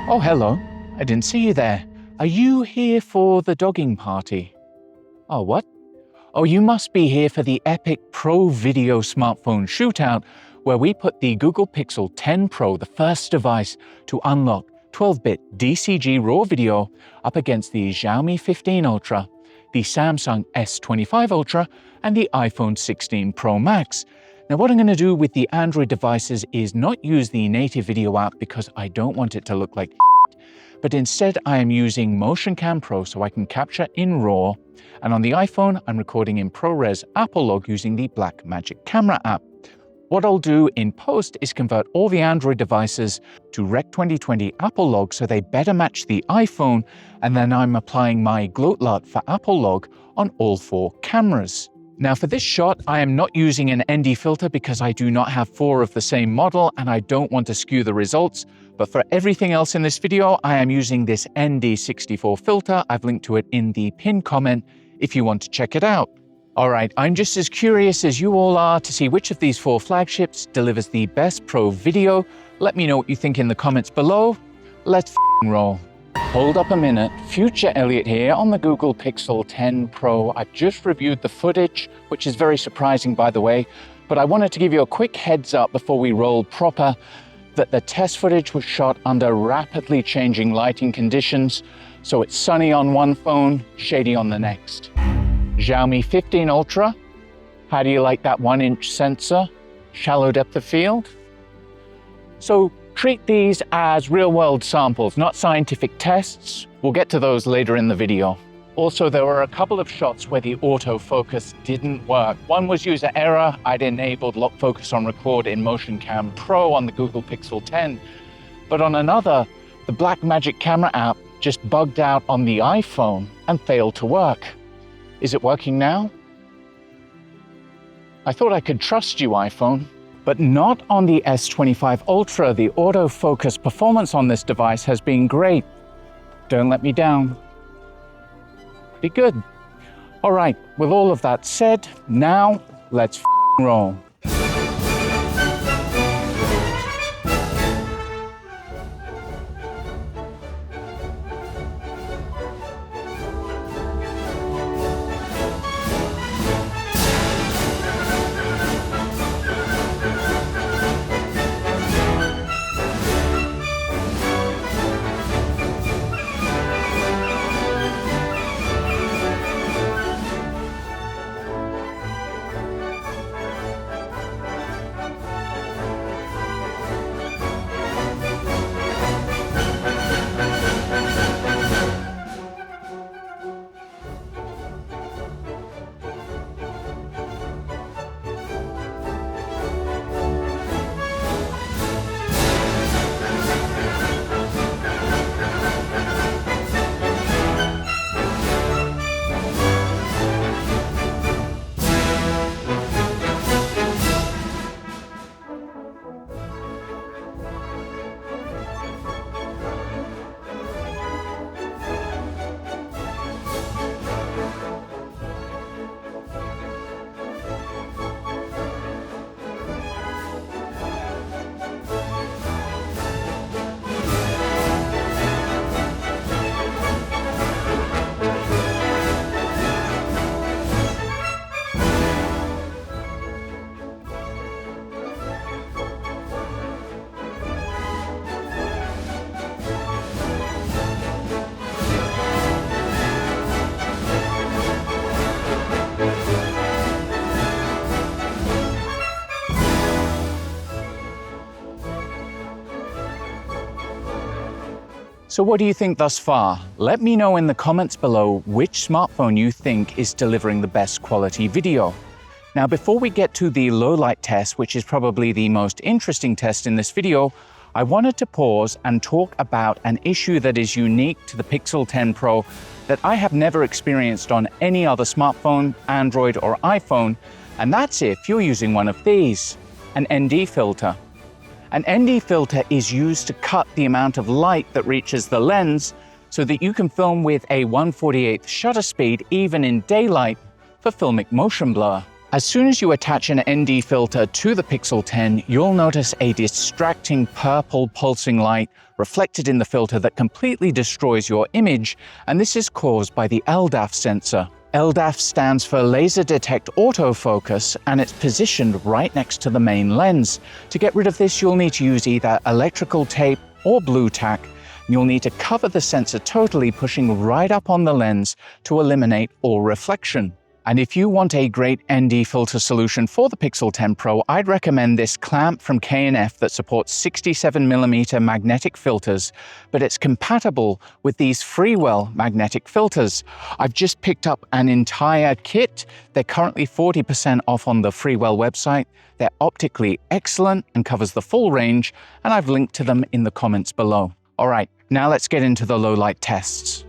Oh, hello. I didn't see you there. Are you here for the dogging party? Oh, what? Oh, you must be here for the epic Pro Video smartphone shootout, where we put the Google Pixel 10 Pro, the first device to unlock 12-bit DCG RAW video, up against the Xiaomi 15 Ultra, the Samsung S25 Ultra, and the iPhone 16 Pro Max. Now, what I'm going to do with the Android devices is not use the native video app because I don't want it to look like but instead I am using MotionCam Pro so I can capture in RAW, and on the iPhone I'm recording in ProRes Apple Log using the Blackmagic Camera app. What I'll do in post is convert all the Android devices to Rec 2020 Apple Log so they better match the iPhone, and then I'm applying my GLOAT LUT for Apple Log on all 4 cameras. Now for this shot, I am not using an ND filter because I do not have 4 of the same model and I don't want to skew the results. But for everything else in this video, I am using this ND64 filter. I've linked to it in the pinned comment if you want to check it out. All right, I'm just as curious as you all are to see which of these 4 flagships delivers the best pro video. Let me know what you think in the comments below. Let's roll. Hold up a minute, Future Elliot here on the Google Pixel 10 Pro. I've just reviewed the footage, which is very surprising by the way, but I wanted to give you a quick heads up before we roll proper that the test footage was shot under rapidly changing lighting conditions, so it's sunny on one phone, shady on the next. Xiaomi 15 Ultra, how do you like that 1-inch sensor? Shallow depth of field? So treat these as real-world samples, not scientific tests. We'll get to those later in the video. Also, there were a couple of shots where the autofocus didn't work. One was user error. I'd enabled lock focus on record in MotionCam Pro on the Google Pixel 10. But on another, the Blackmagic Camera app just bugged out on the iPhone and failed to work. Is it working now? I thought I could trust you, iPhone. But not on the S25 Ultra. The autofocus performance on this device has been great. Don't let me down. Be good. All right, with all of that said, now let's roll. So what do you think thus far? Let me know in the comments below which smartphone you think is delivering the best quality video. Now, before we get to the low light test, which is probably the most interesting test in this video, I wanted to pause and talk about an issue that is unique to the Pixel 10 Pro that I have never experienced on any other smartphone, Android or iPhone, and that's if you're using one of these, an ND filter. An ND filter is used to cut the amount of light that reaches the lens so that you can film with a 1/48th shutter speed even in daylight for filmic motion blur. As soon as you attach an ND filter to the Pixel 10, you'll notice a distracting purple pulsing light reflected in the filter that completely destroys your image, and this is caused by the LDAF sensor. LDAF stands for Laser Detect Autofocus, and it's positioned right next to the main lens. To get rid of this, you'll need to use either electrical tape or blue tack. You'll need to cover the sensor totally, pushing right up on the lens to eliminate all reflection. And if you want a great ND filter solution for the Pixel 10 Pro, I'd recommend this clamp from K&F that supports 67mm magnetic filters, but it's compatible with these Freewell magnetic filters. I've just picked up an entire kit. They're currently 40% off on the Freewell website. They're optically excellent and covers the full range, and I've linked to them in the comments below. All right, now let's get into the low light tests.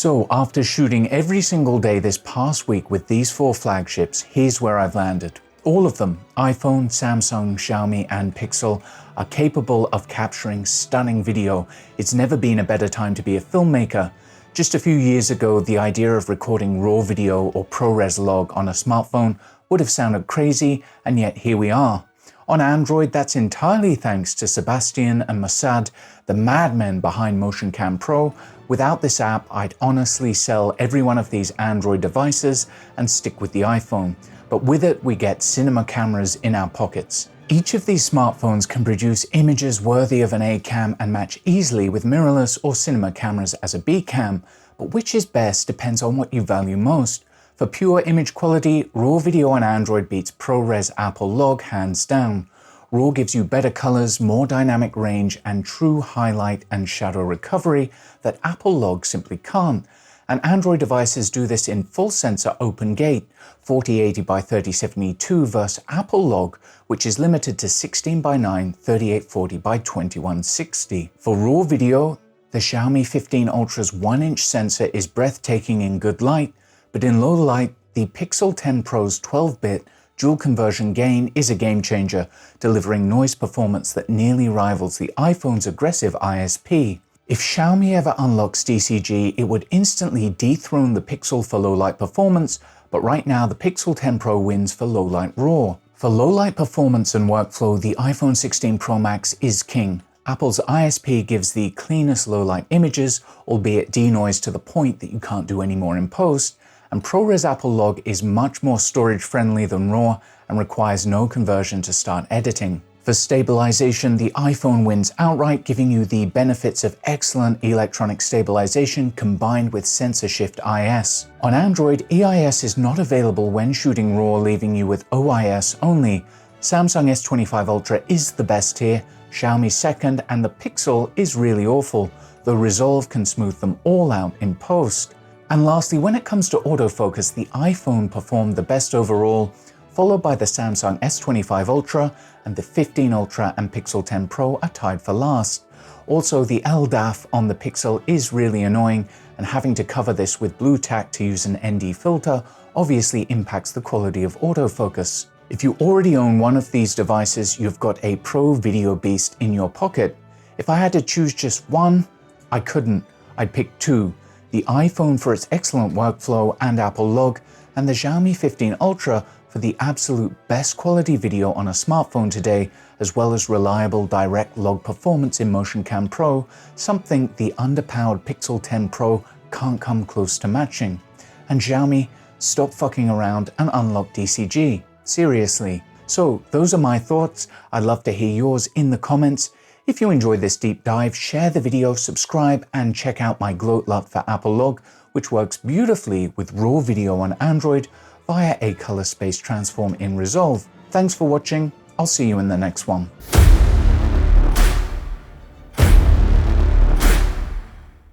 So after shooting every single day this past week with these 4 flagships, here's where I've landed. All of them, iPhone, Samsung, Xiaomi and Pixel, are capable of capturing stunning video. It's never been a better time to be a filmmaker. Just a few years ago, the idea of recording RAW video or ProRes Log on a smartphone would have sounded crazy, and yet here we are. On Android, that's entirely thanks to Sebastian and Masad, the madmen behind MotionCam Pro. Without this app, I'd honestly sell every one of these Android devices and stick with the iPhone. But with it, we get cinema cameras in our pockets. Each of these smartphones can produce images worthy of an A cam and match easily with mirrorless or cinema cameras as a B cam. But which is best depends on what you value most. For pure image quality, RAW video on Android beats ProRes Apple Log hands down. RAW gives you better colors, more dynamic range, and true highlight and shadow recovery that Apple Log simply can't. And Android devices do this in full sensor open gate, 4080 by 3072 versus Apple Log, which is limited to 16:9, 3840 by 2160. For RAW video, the Xiaomi 15 Ultra's 1-inch sensor is breathtaking in good light, but in low light, the Pixel 10 Pro's 12-bit dual conversion gain is a game changer, delivering noise performance that nearly rivals the iPhone's aggressive ISP. If Xiaomi ever unlocks DCG, it would instantly dethrone the Pixel for low-light performance, but right now the Pixel 10 Pro wins for low-light RAW. For low-light performance and workflow, the iPhone 16 Pro Max is king. Apple's ISP gives the cleanest low-light images, albeit denoise to the point that you can't do any more in post, and ProRes Apple Log is much more storage-friendly than RAW and requires no conversion to start editing. For stabilization, the iPhone wins outright, giving you the benefits of excellent electronic stabilization combined with sensor shift IS. On Android, EIS is not available when shooting RAW, leaving you with OIS only. Samsung S25 Ultra is the best here, Xiaomi second, and the Pixel is really awful, though Resolve can smooth them all out in post. And lastly, when it comes to autofocus, the iPhone performed the best overall, followed by the Samsung S25 Ultra, and the 15 Ultra and Pixel 10 Pro are tied for last. Also, the LDAF on the Pixel is really annoying, and having to cover this with blue tack to use an ND filter obviously impacts the quality of autofocus. If you already own one of these devices, you've got a pro video beast in your pocket. If I had to choose just one, I couldn't. I'd pick two: the iPhone for its excellent workflow and Apple Log, and the Xiaomi 15 Ultra for the absolute best quality video on a smartphone today, as well as reliable direct log performance in MotionCam Pro, something the underpowered Pixel 10 Pro can't come close to matching. And Xiaomi, stop fucking around and unlock DCG. Seriously. So those are my thoughts. I'd love to hear yours in the comments. If you enjoyed this deep dive, share the video, subscribe, and check out my GLOAT LUT for Apple Log, which works beautifully with RAW video on Android via a color space transform in Resolve. Thanks for watching. I'll see you in the next one.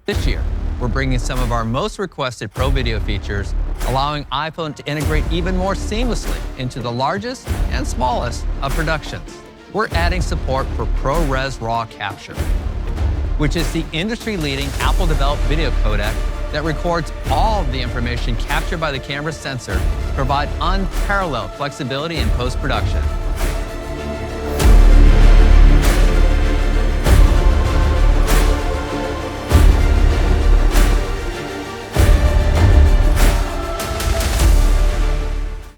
This year, we're bringing some of our most requested Pro video features, allowing iPhone to integrate even more seamlessly into the largest and smallest of productions. We're adding support for ProRes RAW capture, which is the industry-leading Apple-developed video codec that records all of the information captured by the camera's sensor to provide unparalleled flexibility in post-production.